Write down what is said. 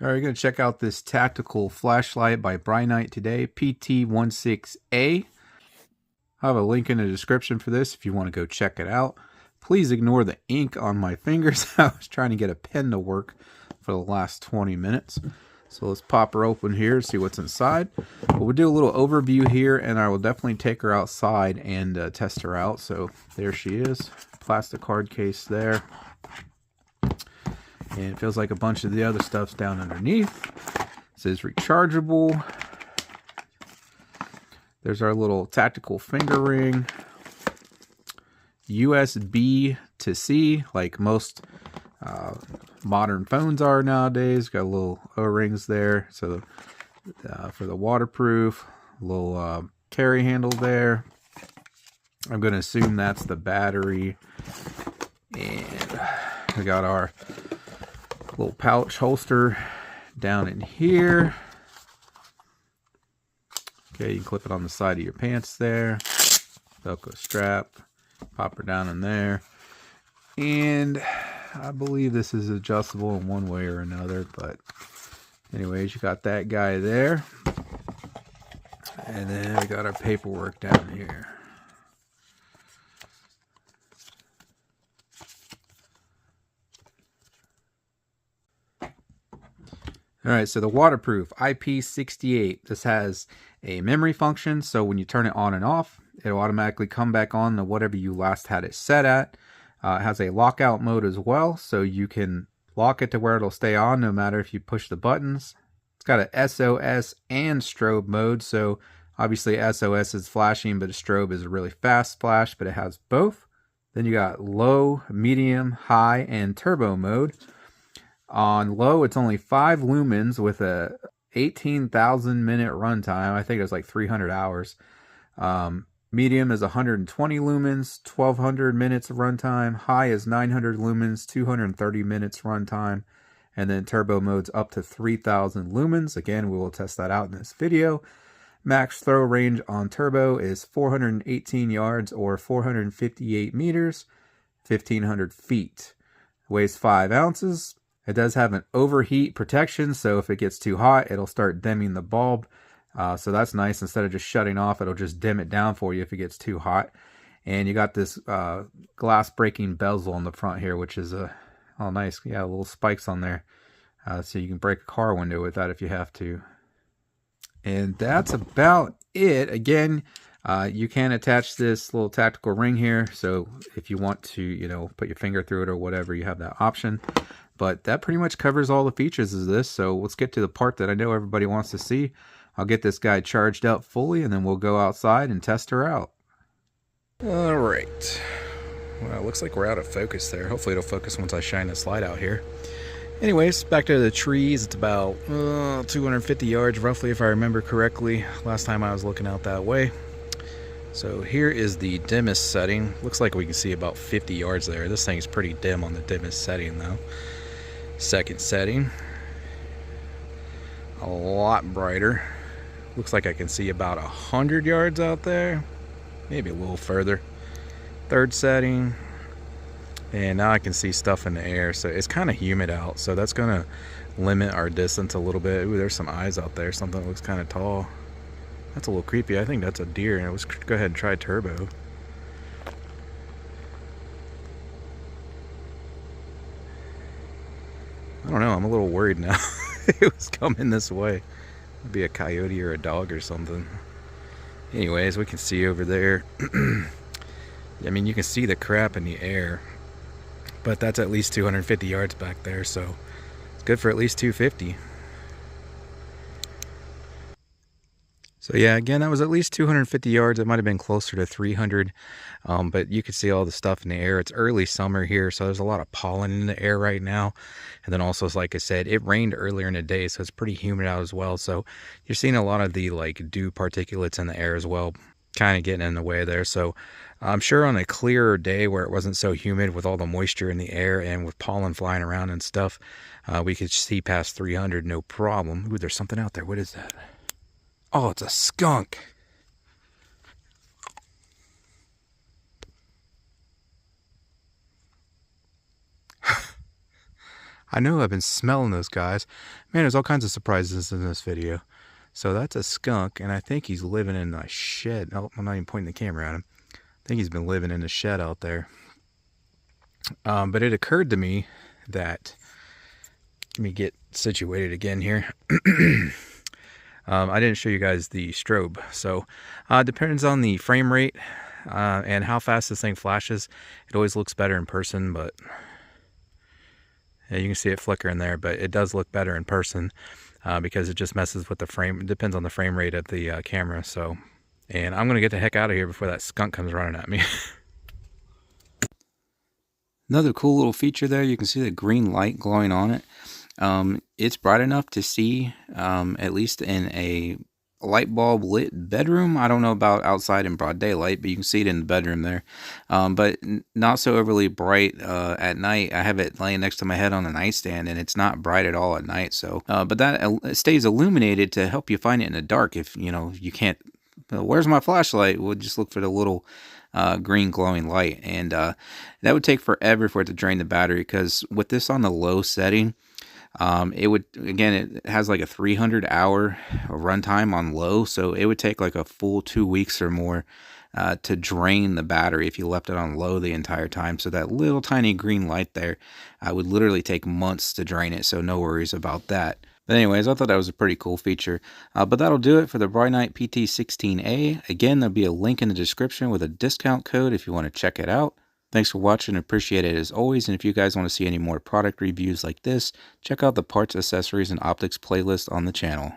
All right, we're going to check out this tactical flashlight by BRINYTE today, PT16A. I have a link in the description for this if you want to go check it out. Please ignore the ink on my fingers. I was trying to get a pen to work for the last 20 minutes. So let's pop her open here and see what's inside. But we'll do a little overview here, and I will definitely take her outside and test her out. So there she is, plastic hard case there. And it feels like a bunch of the other stuff's down underneath. It says rechargeable. There's our little tactical finger ring. USB to C, like most modern phones are nowadays. Got little O-rings there. So for the waterproof, little carry handle there. I'm going to assume that's the battery. And we got our little pouch holster down in here. Okay, you can clip it on the side of your pants there. Velcro strap. Pop her down in there. And I believe this is adjustable in one way or another. But anyways, you got that guy there. And then we got our paperwork down here. Alright, so the waterproof IP68. This has a memory function, so when you turn it on and off, it'll automatically come back on to whatever you last had it set at. It has a lockout mode as well, so you can lock it to where it'll stay on no matter if you push the buttons. It's got a SOS and strobe mode, so obviously SOS is flashing, but a strobe is a really fast flash, but it has both. Then you got low, medium, high, and turbo mode. On low, it's only 5 lumens with a 18,000 minute runtime. I think it was like 300 hours. Medium is 120 lumens, 1200 minutes of runtime. High is 900 lumens, 230 minutes runtime. And then turbo mode's up to 3000 lumens. Again, we will test that out in this video. Max throw range on turbo is 418 yards or 458 meters, 1500 feet. Weighs 5 ounces. It does have an overheat protection, so if it gets too hot, it'll start dimming the bulb. So that's nice. Instead of just shutting off, it'll just dim it down for you if it gets too hot. And you got this glass breaking bezel on the front here, which is oh nice. Yeah, little spikes on there. So you can break a car window with that if you have to. And that's about it. Again, you can attach this little tactical ring here. So if you want to, you know, put your finger through it or whatever, you have that option. But that pretty much covers all the features of this. So let's get to the part that I know everybody wants to see. I'll get this guy charged up fully and then we'll go outside and test her out. All right. Well, it looks like we're out of focus there. Hopefully it'll focus once I shine this light out here. Anyways, back to the trees. It's about 250 yards roughly, if I remember correctly. Last time I was looking out that way. So here is the dimmest setting. Looks like we can see about 50 yards there. This thing's pretty dim on the dimmest setting though. Second setting, a lot brighter. Looks like I can see about 100 yards out there, maybe a little further. Third setting, and now I can see stuff in the air. So it's kind of humid out, so that's gonna limit our distance a little bit. Ooh, there's some eyes out there. Something that looks kind of tall. That's a little creepy. I think that's a deer. And let's go ahead and try turbo. I don't know, I'm a little worried now. It was coming this way. It'd be a coyote or a dog or something. Anyways, we can see over there. I mean, you can see the crap in the air, but that's at least 250 yards back there, so it's good for at least 250. So yeah, again, that was at least 250 yards. It might have been closer to 300, but you can see all the stuff in the air. It's early summer here, so there's a lot of pollen in the air right now. And then also, like I said, it rained earlier in the day, so it's pretty humid out as well. So you're seeing a lot of the like dew particulates in the air as well, kind of getting in the way there. So I'm sure on a clearer day where it wasn't so humid with all the moisture in the air and with pollen flying around and stuff, we could see past 300 no problem. Ooh, there's something out there. What is that? Oh, it's a skunk. I know I've been smelling those guys, Man, there's all kinds of surprises in this video. So that's a skunk, and I think he's living in a shed. Oh, I'm not even pointing the camera at him. I think he's been living in a shed out there. But it occurred to me that, let me get situated again here. I didn't show you guys the strobe. So it depends on the frame rate and how fast this thing flashes. It always looks better in person, but yeah, you can see it flickering there, but it does look better in person because it just messes with the frame. It depends on the frame rate of the camera. So, and I'm going to get the heck out of here before that skunk comes running at me. Another cool little feature there, you can see the green light glowing on it. It's bright enough to see, at least in a light bulb lit bedroom. I don't know about outside in broad daylight, but you can see it in the bedroom there. But not so overly bright at night. I have it laying next to my head on a nightstand, and it's not bright at all at night. So, but that stays illuminated to help you find it in the dark. If you can't, where's my flashlight? We'll just look for the little green glowing light, and that would take forever for it to drain the battery, because with this on the low setting, it would, again, it has like a 300-hour runtime on low, so it would take like a full 2 weeks or more to drain the battery if you left it on low the entire time. So that little tiny green light there would literally take months to drain it, so no worries about that. But anyways, I thought that was a pretty cool feature. But that'll do it for the BRINYTE PT16A. Again, there'll be a link in the description with a discount code if you want to check it out. Thanks for watching. Appreciate it as always. And if you guys want to see any more product reviews like this, check out the parts, accessories, and optics playlist on the channel.